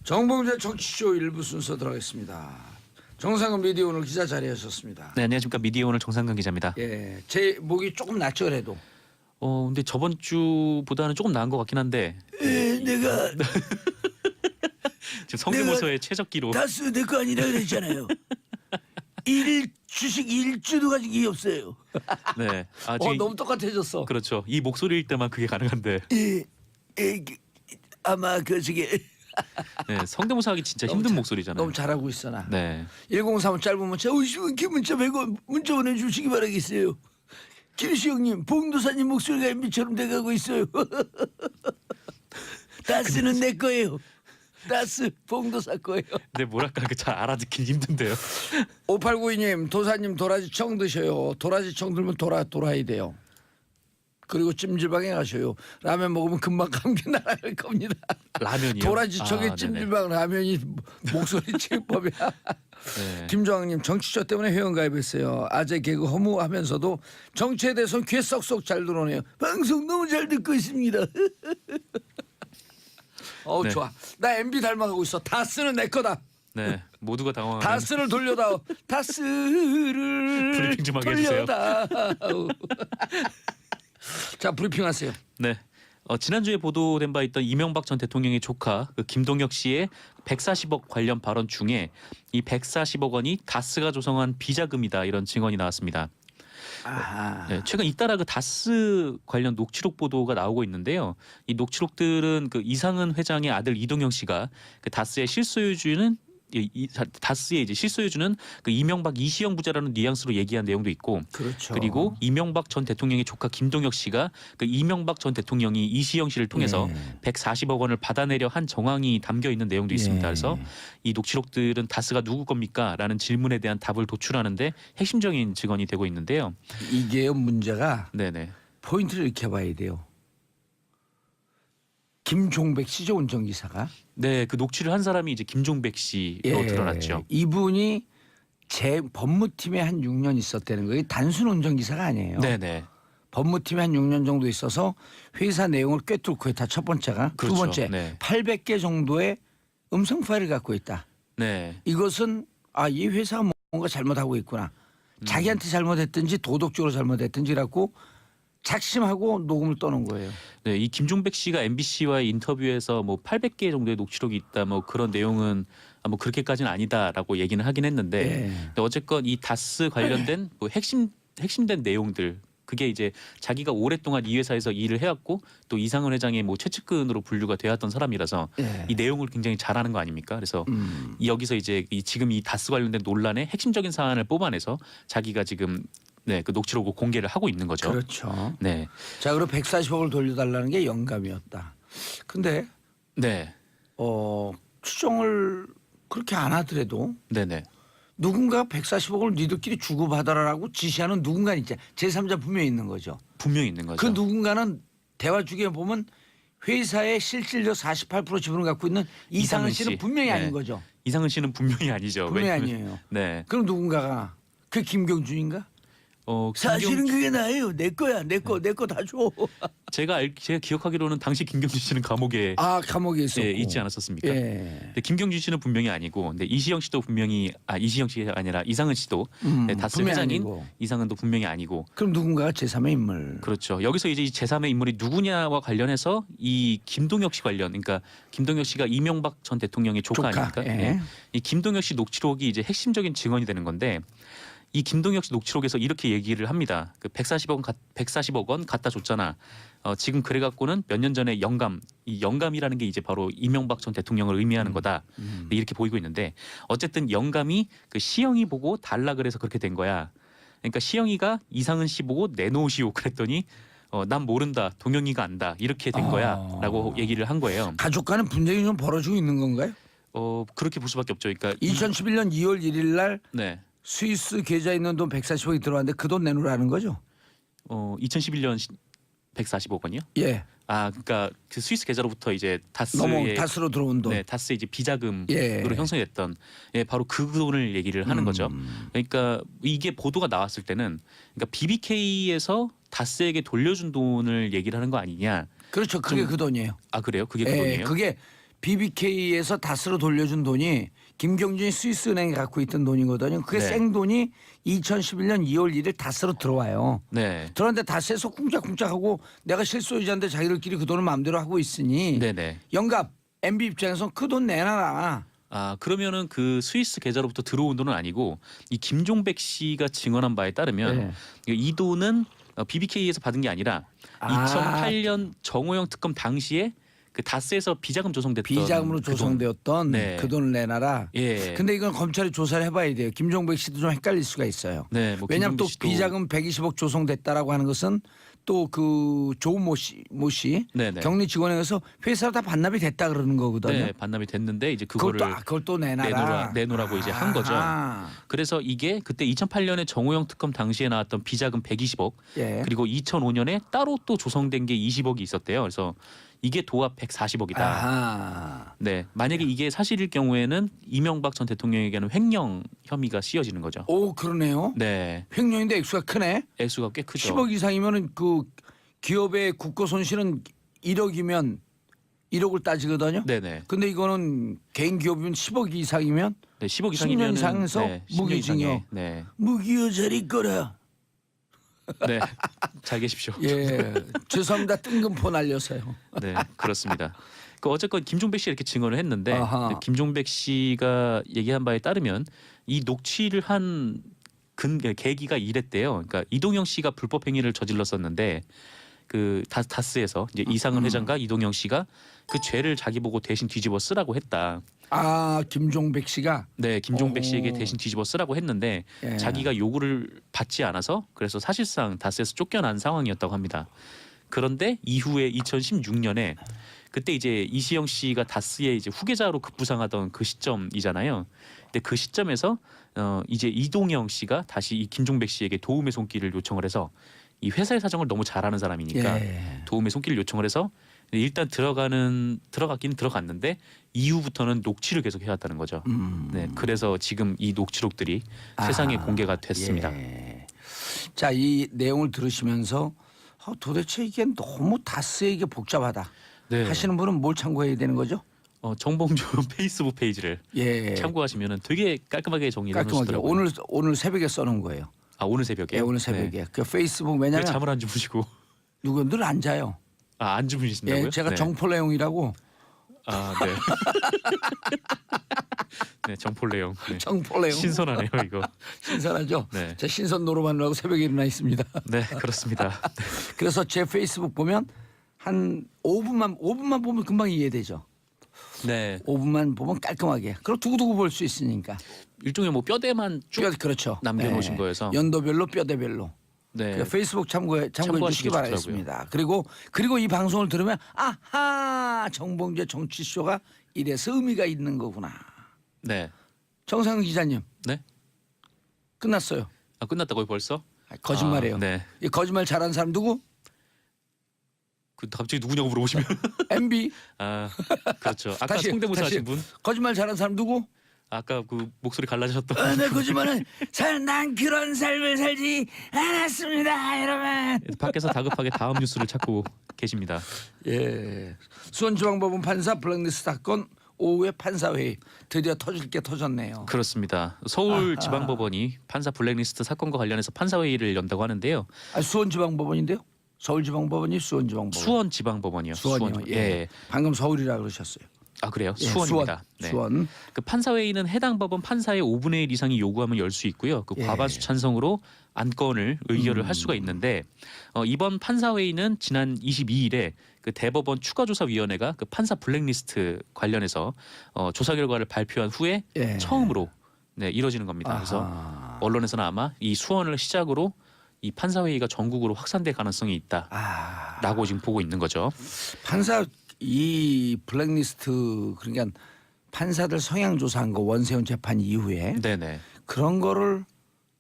정봉재 정치쇼 일부 순서 들어가겠습니다. 정상근 미디어 오늘 기자 자리하셨습니다. 네, 안녕하십니까. 미디어 오늘 정상근 기자입니다. 예, 제 목이 조금 낫죠 그래도. 근데 저번 주보다는 조금 나은 것 같긴 한데 내가 지금 성대모사의 최적기로. 다스 내 거 아니라 그랬잖아요. 주식 1주도 가진 게 없어요. 네, 지금 너무 똑같아졌어. 그렇죠. 이 목소리일 때만 그게 가능한데. 아마 저게 네, 성대모사하기 진짜 힘든 목소리잖아요. 너무 잘하고 있어 나. 네, 103 짧은 문자 50원 문자 100원 문자 보내주시기 바라겠어요. 김시영님 봉도사님 목소리가 MB처럼 돼가고 있어요. 다스는 내 거예요. 다스 봉도사 거예요. 근데 뭐랄까 그 잘 알아듣긴 힘든데요. 5892님 도사님 도라지청 드셔요. 도라지청 들면 돌아야 돼요. 그리고 찜질방에 가셔요. 라면 먹으면 금방 감기 날아갈 겁니다. 라면이요? 도라지청에 찜질방 라면이 목소리 치유법이야. 네. 김정학님 정치쇼 때문에 회원가입했어요. 아재 개그 허무하면서도 정치에 대해서는 귀에 쏙쏙 잘 들어오네요. 방송 너무 잘 듣고 있습니다. 네. 좋아. 나 MB 닮아가고 있어. 다스는 내 거다. 네, 모두가 당황하는. 다스를 돌려다. 다스를 브리핑 좀 하게 해주세요. 돌려다. 자 브리핑하세요. 네. 지난주에 보도된 바 있던 이명박 전 대통령의 조카 김동혁 씨의 140억 관련 발언 중에 이 140억 원이 다스가 조성한 비자금이다 이런 증언이 나왔습니다. 네, 최근 잇따라 그 다스 관련 녹취록 보도가 나오고 있는데요. 이 녹취록들은 그 이상은 회장의 아들 이동영 씨가 그 다스의 실소유주는 다스의 이제 실소유주는 그 이명박 이시영 부자라는 뉘앙스로 얘기한 내용도 있고, 그렇죠. 그리고 이명박 전 대통령의 조카 김동혁 씨가 그 이명박 전 대통령이 이시영 씨를 통해서 140억 원을 받아내려 한 정황이 담겨 있는 내용도 있습니다. 그래서 이 녹취록들은 다스가 누구 겁니까? 라는 질문에 대한 답을 도출하는데 핵심적인 증언이 되고 있는데요. 이게 문제가 네네. 포인트를 이렇게 봐야 돼요. 김종백 씨죠 운전기사가. 네, 그 녹취를 한 사람이 이제 김종백 씨로 드러났죠. 이분이 제 법무팀에 한 6년 있었다는 거예요. 단순 운전기사가 아니에요. 네네. 법무팀에 한 6년 정도 있어서 회사 내용을 꿰뚫고 있다. 첫 번째가. 그렇죠. 두 번째, 네. 800개 정도의 음성 파일을 갖고 있다. 네. 이것은 이 회사가 뭔가 잘못하고 있구나. 자기한테 잘못했든지 도덕적으로 잘못했든지라고 작심하고 녹음을 떠는 거예요. 네, 이 김종백 씨가 MBC와의 인터뷰에서 뭐 800개 정도의 녹취록이 있다, 뭐 그런 내용은 뭐 그렇게까지는 아니다라고 얘기는 하긴 했는데, 근데 어쨌건 이 다스 관련된 뭐 핵심된 내용들. 그게 이제 자기가 오랫동안 이 회사에서 일을 해왔고 또 이상은 회장의 뭐 최측근으로 분류가 되었던 사람이라서 이 내용을 굉장히 잘하는 거 아닙니까? 그래서 여기서 이제 지금 이 다스 관련된 논란의 핵심적인 사안을 뽑아내서 자기가 지금 그 녹취록을 공개를 하고 있는 거죠. 그렇죠. 네. 자, 그리고 140억을 돌려달라는 게 영감이었다. 근데 네. 추정을 그렇게 안 하더라도 네네. 누군가 140억을 니들끼리 주고받아라라고 지시하는 누군가 있죠. 제3자 분명히 있는 거죠. 분명히 있는 거죠. 그 누군가는 대화 중에 보면 회사의 실질적 48% 지분을 갖고 있는 이상은 씨는 분명히 아닌 거죠. 이상은 씨는 분명히 아니죠. 분명히 아니에요. 네. 그럼 누군가가 그 김경준인가? 사실은 그게 나예요. 내 거야. 내 거 다 줘. 제가 기억하기로는 당시 김경준 씨는 감옥에 감옥에 있었고 있지 않았었습니까? 근데 김경준 씨는 분명히 아니고, 근데 이시영 씨도 분명히 이시영 씨가 아니라 이상은 씨도 다스 회장인 이상은도 분명히 아니고. 그럼 누군가가 제3의 인물. 그렇죠. 여기서 이제 이 제3의 인물이 누구냐와 관련해서 이 김동혁 씨 관련, 그러니까 김동혁 씨가 이명박 전 대통령의 조카 아닙니까? 네. 이 김동혁 씨 녹취록이 이제 핵심적인 증언이 되는 건데. 이 김동혁 씨 녹취록에서 이렇게 얘기를 합니다. 그 140억 원 갖다 줬잖아. 지금 그래갖고는 몇 년 전에 이 영감이라는 게 이제 바로 이명박 전 대통령을 의미하는 거다. 이렇게 보이고 있는데, 어쨌든 영감이 그 시영이 보고 달라 그래서 그렇게 된 거야. 그러니까 시영이가 이상은 씨 보고 내놓으시오 그랬더니 난 모른다, 동영이가 안다, 이렇게 된 거야라고 얘기를 한 거예요. 가족 간의 분쟁이 좀 벌어지고 있는 건가요? 그렇게 볼 수밖에 없죠. 그러니까 2011년 2월 1일 날 네. 스위스 계좌에 있는 돈 140억이 들어왔는데 그 돈 내놓으라는 거죠? 2011년 140억 원이요? 예. 그러니까 그 스위스 계좌로부터 이제 다스로 들어온 돈. 네, 다스의 이제 비자금으로 형성이 됐던 바로 그 돈을 얘기를 하는 거죠. 그러니까 이게 보도가 나왔을 때는, 그러니까 BBK에서 다스에게 돌려준 돈을 얘기를 하는 거 아니냐. 그렇죠. 그게 그 돈이에요. 그래요? 그게 그 돈이에요? 그게 BBK에서 다스로 돌려준 돈이 김경준이 스위스은행에 갖고 있던 돈이거든요. 그게 네. 생돈이 2011년 2월 1일 다스로 들어와요. 네. 들어왔는데 다스에서 쿵짝쿵짝하고 내가 실소유자인데 자기들끼리 그 돈을 마음대로 하고 있으니 네네. 영갑 MB 입장에서 그 돈 내놔라. 아 그러면은 그 스위스 계좌로부터 들어온 돈은 아니고 이 김종백 씨가 증언한 바에 따르면 네. 이 돈은 BBK에서 받은 게 아니라 아. 2008년 정호영 특검 당시에 그 다스에서 비자금 조성됐던 비자금으로 그 돈. 조성되었던 네. 그 돈을 내놔라. 예. 근데 이건 검찰이 조사를 해봐야 돼요. 김종백 씨도 좀 헷갈릴 수가 있어요. 네. 뭐 왜냐하면 또 김종백 씨도- 비자금 120억 조성됐다라고 하는 것은 또 그 조모 씨 네네. 격리 직원에서 회사로 다 반납이 됐다 그러는 거거든요. 네, 반납이 됐는데 이제 그걸 그거를 그걸 또 내놔라. 내놓으라고 이제 한 거죠. 아하. 그래서 이게 그때 2008년에 정호영 특검 당시에 나왔던 비자금 120억 예. 그리고 2005년에 따로 또 조성된 게 20억이 있었대요. 그래서 이게 도합 140억이다. 아하. 네, 만약에 이게 사실일 경우에는 이명박 전 대통령에게는 횡령 혐의가 씌어지는 거죠. 오 그러네요. 네, 횡령인데 액수가 크네. 액수가 꽤 크죠. 10억 이상이면은 그 기업의 국고 손실은 1억이면 1억을 따지거든요. 네네. 근데 이거는 개인 기업이면 10억 이상이면 네, 10억 10년 이상이면 이상에서 무기징역. 네, 무기여 자리 거라. 네, 잘 계십시오. 예, 죄송합니다. 뜬금포 날려서요. 네, 그렇습니다. 그 어쨌건 김종백 씨 이렇게 증언을 했는데 아하. 김종백 씨가 얘기한 바에 따르면 이 녹취를 한 계기가 이랬대요. 그러니까 이동영 씨가 불법 행위를 저질렀었는데 그 다스에서 이제 이상은 회장과 이동영 씨가 그 죄를 자기 보고 대신 뒤집어 쓰라고 했다. 아 김종백 씨가 네, 김종백 오. 씨에게 대신 뒤집어 쓰라고 했는데 예. 자기가 요구를 받지 않아서 그래서 사실상 다스에서 쫓겨난 상황이었다고 합니다. 그런데 이후에 2016년에 그때 이제 이시영 씨가 다스의 이제 후계자로 급부상하던 그 시점이잖아요. 근데 그 시점에서 이제 이동영 씨가 다시 이 김종백 씨에게 도움의 손길을 요청을 해서 이 회사의 사정을 너무 잘 아는 사람이니까 예. 도움의 손길을 요청을 해서 일단 들어가긴 들어갔는데 이후부터는 녹취를 계속 해왔다는 거죠. 네, 그래서 지금 이 녹취록들이 세상에 공개가 됐습니다. 예. 자, 이 내용을 들으시면서 도대체 이게 너무 다스에게 복잡하다 네, 하시는 분은 뭘 참고해야 되는 거죠? 정봉주 페이스북 페이지를 예. 참고하시면은 되게 깔끔하게 정리를 깔끔하게 해놓으시더라고요. 오늘 새벽에 써놓은 거예요. 아 오늘 새벽에? 예, 오늘 새벽에 그 페이스북 왜 왜냐면 잠을 안 주무시고? 누구 늘 안 자요. 안 주무신다고요? 예, 제가 네. 정폴레용이라고 아 네. 네 정폴레용. 네. 정폴레용 신선하네요 이거. 신선하죠. 네. 제 신선 노름하느라고 새벽에 일어나 있습니다. 네 그렇습니다. 그래서 제 페이스북 보면 한 5분만 보면 금방 이해되죠. 네 5분만 보면 깔끔하게. 그리고 두고두고 볼 수 있으니까. 일종의 뭐 뼈대만 쭉 그렇죠. 남겨놓으신 거여서. 연도별로 뼈대별로. 네. 그러니까 페이스북 참고해 참고하시기 주시기 바라겠습니다. 그리고 이 방송을 들으면 아하 정봉재 정치쇼가 이래서 의미가 있는 거구나. 네. 정상훈 기자님 네. 끝났어요. 아 끝났다고요 벌써? 거짓말이에요. 네. 이 거짓말 잘하는 사람 누구? 그 갑자기 누구냐고 물어보시면 MB. 아 그렇죠. 아까 다시, 성대모사 다시. 하신 분? 거짓말 잘하는 사람 누구? 아까 그 목소리 갈라지셨던 아, 네, 거짓말은 난 그런 삶을 살지 않았습니다. 여러분. 밖에서 다급하게 다음 뉴스를 찾고 계십니다. 예. 수원지방법원 판사 블랙리스트 사건 오후에 판사회의 드디어 터질 게 터졌네요. 그렇습니다. 서울지방법원이 판사 블랙리스트 사건과 관련해서 판사회의를 연다고 하는데요. 아, 수원지방법원인데요? 서울지방법원이 수원지방법원. 수원지방법원이요. 수원이요. 수원. 예. 방금 서울이라 그러셨어요. 아 그래요? 예, 수원입니다. 네. 수원. 그 판사회의는 해당 법원 판사의 5분의 1 이상이 요구하면 열 수 있고요. 그 예. 과반수 찬성으로 안건을 의결을 할 수가 있는데 이번 판사회의는 지난 22일에 그 대법원 추가조사위원회가 그 판사 블랙리스트 관련해서 조사 결과를 발표한 후에 예. 처음으로 네, 이뤄지는 겁니다. 그래서 아하. 언론에서는 아마 이 수원을 시작으로 이 판사회의가 전국으로 확산될 가능성이 있다라고 지금 보고 있는 거죠. 판사 이 블랙리스트 그러니까 판사들 성향 조사한 거 원세훈 재판 이후에 네네. 그런 거를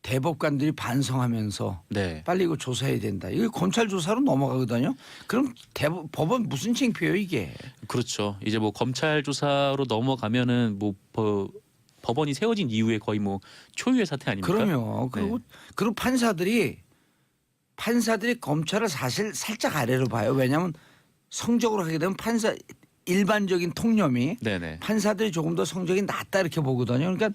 대법관들이 반성하면서 네. 빨리 이거 조사해야 된다. 이거 검찰 조사로 넘어가거든요. 그럼 법원 무슨 창피해요 이게? 그렇죠. 이제 뭐 검찰 조사로 넘어가면은 뭐 법원이 세워진 이후에 거의 뭐 초유의 사태 아닙니까? 그럼요. 그리고 판사들이 검찰을 사실 살짝 아래로 봐요. 왜냐하면 성적으로 하게 되면 판사 일반적인 통념이 네네. 판사들이 조금 더 성적이 낮다 이렇게 보거든요. 그러니까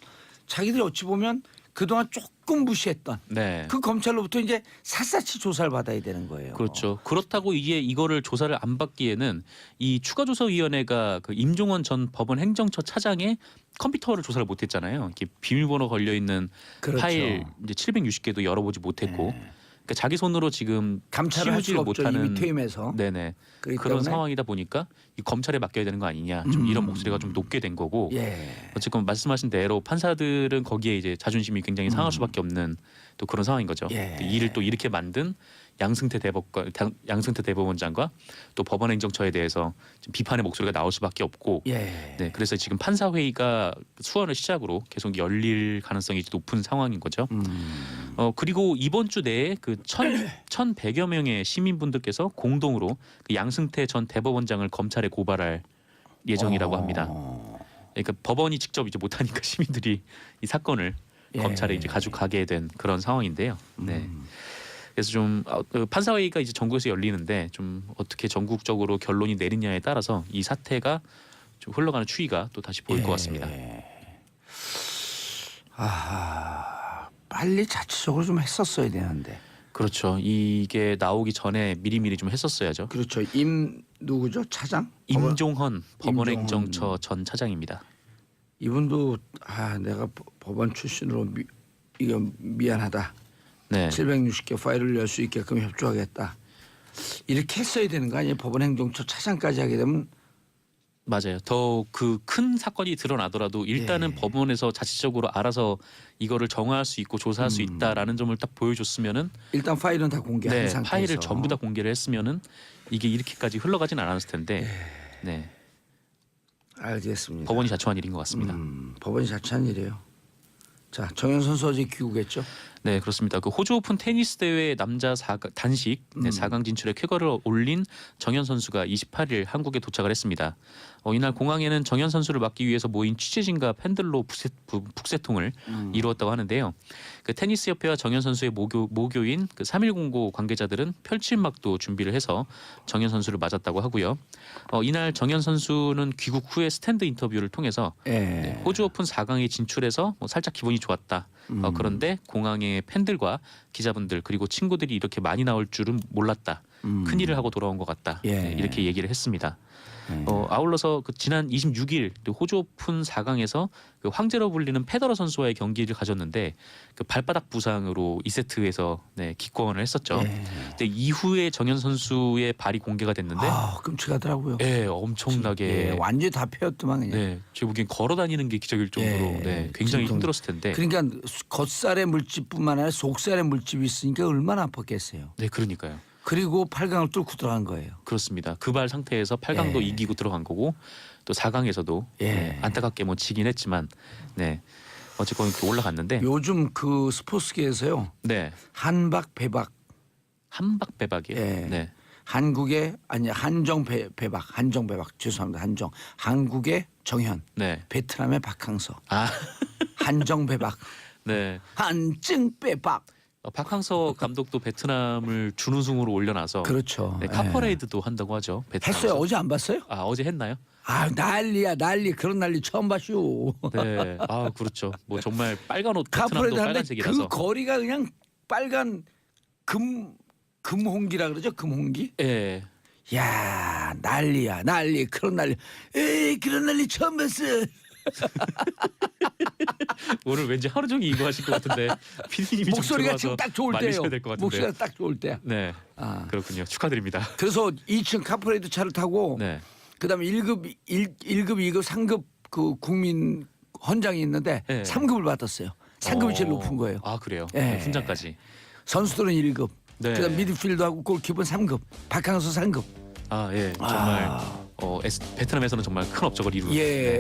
자기들이 어찌 보면 그동안 조금 무시했던 네. 그 검찰로부터 이제 샅샅이 조사를 받아야 되는 거예요. 그렇죠. 그렇다고 이거를 조사를 안 받기에는 이 추가조사위원회가 그 임종원 전 법원 행정처 차장의 컴퓨터를 조사를 못했잖아요. 이렇게 비밀번호 걸려 있는 그렇죠. 파일 이제 760개도 열어보지 못했고, 그러니까 자기 손으로 지금 감찰을 할 수가 씌우지를 없죠. 못하는 이미 퇴임해서. 네네 그렇기 그런 때문에 상황이다 보니까 이 검찰에 맡겨야 되는 거 아니냐, 좀 이런 목소리가 좀 높게 된 거고. 예. 어쨌건 말씀하신 대로 판사들은 거기에 이제 자존심이 굉장히 상할 수밖에 없는 또 그런 상황인 거죠. 예. 이 일을 또 이렇게 만든 양승태 대법원장과 또 법원행정처에 대해서 좀 비판의 목소리가 나올 수밖에 없고. 예. 네, 그래서 지금 판사 회의가 수원을 시작으로 계속 열릴 가능성이 높은 상황인 거죠. 그리고 이번 주 내에 그 1,100여 명의 시민분들께서 공동으로 그 양승태 전 대법원장을 검찰에 고발할 예정이라고 합니다. 그러니까 법원이 직접 이제 못하니까 시민들이 이 사건을 예. 검찰에 이제 가져가게 된 그런 상황인데요. 네. 그래서 좀 판사회의가 이제 전국에서 열리는데 좀 어떻게 전국적으로 결론이 내리냐에 따라서 이 사태가 좀 흘러가는 추이가 또 다시 보일 것 같습니다. 아, 빨리 자체적으로 좀 했었어야 되는데. 그렇죠. 이게 나오기 전에 미리미리 좀 했었어야죠. 그렇죠. 누구죠? 차장? 임종헌 법원행정처 전 차장입니다. 이분도 내가 법원 출신으로 이거 미안하다. 네. 760개 파일을 열 수 있게끔 협조하겠다. 이렇게 했어야 되는 거 아니에요? 법원행정처 차장까지 하게 되면. 맞아요. 더 그 큰 사건이 드러나더라도 일단은 예. 법원에서 자체적으로 알아서 이거를 정화할 수 있고 조사할 수 있다라는 점을 딱 보여줬으면은 일단 파일은 다 공개한 네, 상태에서. 파일을 전부 다 공개를 했으면은 이게 이렇게까지 흘러가진 않았을 텐데. 네. 알겠습니다. 법원이 자초한 일인 것 같습니다. 법원이 자초한 일이에요. 자, 정현 선수 어제 귀국했죠? 네, 그렇습니다. 그 호주 오픈 테니스 대회 남자 단식 4강 진출에 쾌거를 올린 정현 선수가 28일 한국에 도착을 했습니다. 이날 공항에는 정현 선수를 맞기 위해서 모인 취재진과 팬들로 북새통을 이루었다고 하는데요. 그 테니스 협회와 정현 선수의 모교인 그 3109 관계자들은 펼침막도 준비를 해서 정현 선수를 맞았다고 하고요. 이날 정현 선수는 귀국 후에 스탠드 인터뷰를 통해서 네, 호주 오픈 4강에 진출해서 살짝 기분이 좋았다. 그런데 공항에 팬들과 기자분들 그리고 친구들이 이렇게 많이 나올 줄은 몰랐다. 큰일을 하고 돌아온 것 같다. 네, 이렇게 얘기를 했습니다. 아울러서 그 지난 26일 호주 오픈 4강에서 그 황제로 불리는 페더러 선수와의 경기를 가졌는데 그 발바닥 부상으로 2세트에서 네, 기권을 했었죠. 근데 이후에 정현 선수의 발이 공개가 됐는데 끔찍하더라고요. 네, 엄청나게 완전히 다 펴였더만 그냥. 네, 제가 보기엔 걸어 다니는 게 기적일 정도로 네, 굉장히 힘들었을 텐데. 그러니까 겉살의 물집뿐만 아니라 속살의 물집이 있으니까 얼마나 아팠겠어요. 네, 그러니까요. 그리고 8강을 뚫고 들어간 거예요. 그렇습니다. 그 발 상태에서 8강도 이기고 들어간 거고 또 4강에서도 네, 안타깝게 뭐 지긴 했지만 네 어쨌건 이렇게 올라갔는데 요즘 그 스포츠계에서요. 네 한박 배박. 한박 배박이에요. 네. 한국의 한정 배박 죄송합니다. 한국의 정현, 네. 베트남의 박항서. 아 한정 배박. 네. 한증 배박. 박항서 감독도 베트남을 준우승으로 올려놔서 그렇죠. 네, 카퍼레이드도 한다고 하죠. 베트남에서. 했어요. 어제 안 봤어요? 아 어제 했나요? 난리야 난리. 그런 난리 처음 봤슈. 네. 아 그렇죠. 뭐 정말 빨간 옷 베트남도 카퍼레이드 하는데 빨간색이라서 그 거리가 그냥 빨간 금홍기라 그러죠. 금홍기. 예. 야 난리야 난리. 그런 난리. 에이 그런 난리 처음 봤어. 오늘 왠지 하루 종일 이거 하실 것 같은데 PD님이 목소리가 지금 딱 좋을 때예요. 될것 같은데. 목소리가 딱 좋을 때야. 네. 그렇군요. 축하드립니다. 그래서 2층 카퍼레이드 차를 타고 네. 그다음에 1급, 2급, 3급 그 국민 헌장이 있는데 네. 3급을 받았어요. 3급이 제일 높은 거예요. 아 그래요? 네. 훈장까지. 선수들은 1급. 네. 그다음 미드필더하고 골키퍼는 3급. 박항서 3급. 아 예. 정말 베트남에서는 정말 큰 업적을 이루고 예.